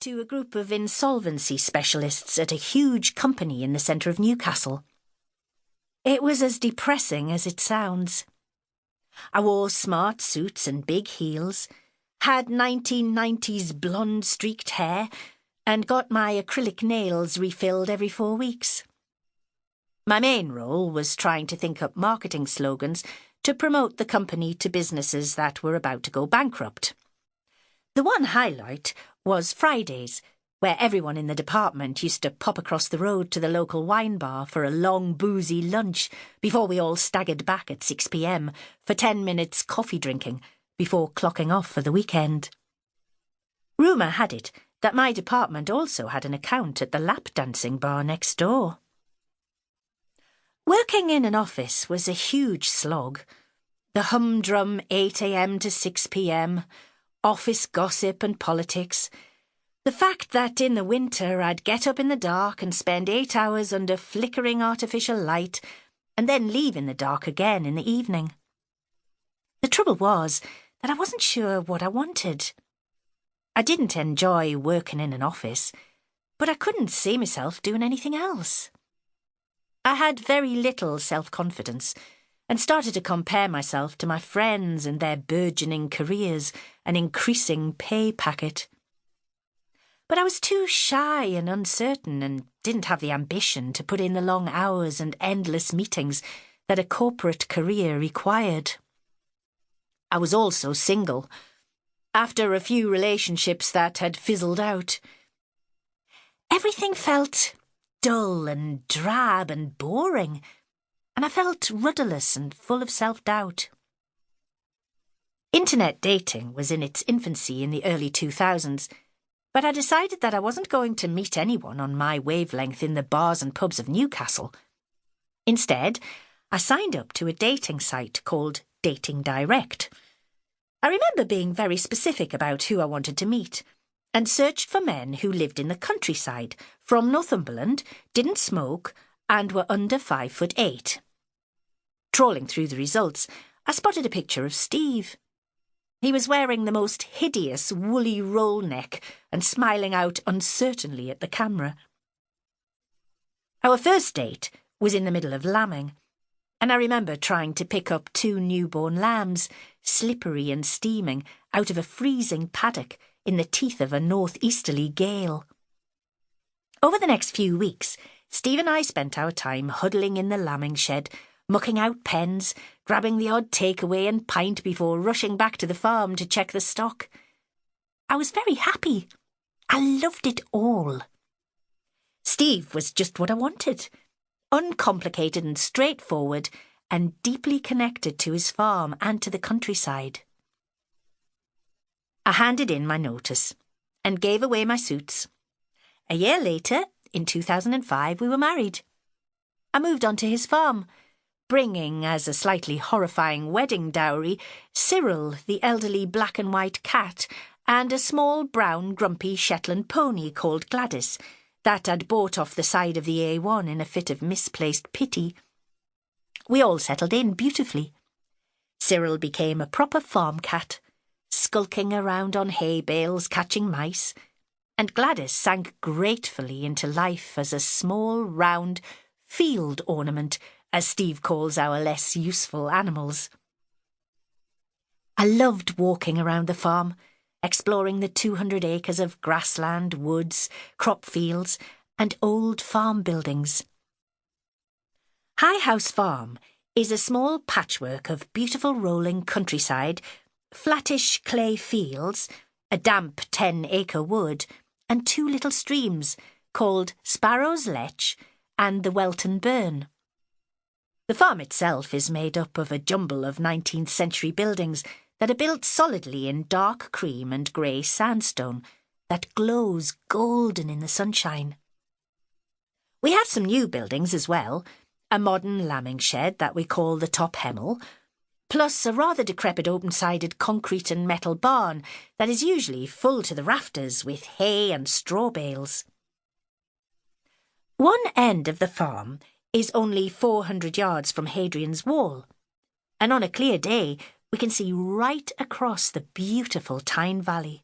to a group of insolvency specialists at a huge company in the centre of Newcastle. It was as depressing as it sounds. I wore smart suits and big heels, had 1990s blonde streaked hair, and got my acrylic nails refilled every 4 weeks. My main role was trying to think up marketing slogans to promote the company to businesses that were about to go bankrupt. The one highlight was Fridays, where everyone in the department used to pop across the road to the local wine bar for a long boozy lunch before we all staggered back at 6 p.m. for 10 minutes coffee drinking before clocking off for the weekend. Rumour had it that my department also had an account at the lap dancing bar next door. Working in an office was a huge slog. The humdrum 8 a.m. to 6 p.m, office gossip and politics. The fact that in the winter I'd get up in the dark and spend 8 hours under flickering artificial light and then leave in the dark again in the evening. The trouble was that I wasn't sure what I wanted. I didn't enjoy working in an office, but I couldn't see myself doing anything else. I had very little self-confidence and started to compare myself to my friends and their burgeoning careers and increasing pay packet. But I was too shy and uncertain and didn't have the ambition to put in the long hours and endless meetings that a corporate career required. I was also single, after a few relationships that had fizzled out. Everything felt dull and drab and boring, and I felt rudderless and full of self-doubt. Internet dating was in its infancy in the early 2000s, but I decided that I wasn't going to meet anyone on my wavelength in the bars and pubs of Newcastle. Instead, I signed up to a dating site called Dating Direct. I remember being very specific about who I wanted to meet, and searched for men who lived in the countryside, from Northumberland, didn't smoke, and were under 5'8". Trawling through the results, I spotted a picture of Steve. He was wearing the most hideous woolly roll neck and smiling out uncertainly at the camera. Our first date was in the middle of lambing, and I remember trying to pick up 2 newborn lambs, slippery and steaming, out of a freezing paddock in the teeth of a northeasterly gale. Over the next few weeks, Steve and I spent our time huddling in the lambing shed, mucking out pens, grabbing the odd takeaway and pint before rushing back to the farm to check the stock. I was very happy. I loved it all. Steve was just what I wanted. Uncomplicated and straightforward, and deeply connected to his farm and to the countryside. I handed in my notice and gave away my suits. A year later, in 2005, we were married. I moved on to his farm, bringing, as a slightly horrifying wedding dowry, Cyril, the elderly black and white cat, and a small brown grumpy Shetland pony called Gladys that I'd bought off the side of the A1 in a fit of misplaced pity. We all settled in beautifully. Cyril became a proper farm cat, skulking around on hay bales catching mice, and Gladys sank gratefully into life as a small, round field ornament, as Steve calls our less useful animals. I loved walking around the farm, exploring the 200 acres of grassland, woods, crop fields, and old farm buildings. High House Farm is a small patchwork of beautiful rolling countryside, flattish clay fields, a damp 10-acre wood, and 2 little streams called Sparrow's Lech and the Welton Burn. The farm itself is made up of a jumble of 19th century buildings that are built solidly in dark cream and grey sandstone that glows golden in the sunshine. We have some new buildings as well, a modern lambing shed that we call the Top Hemel, plus a rather decrepit open-sided concrete and metal barn that is usually full to the rafters with hay and straw bales. One end of the farm is only 400 yards from Hadrian's Wall, and on a clear day we can see right across the beautiful Tyne Valley.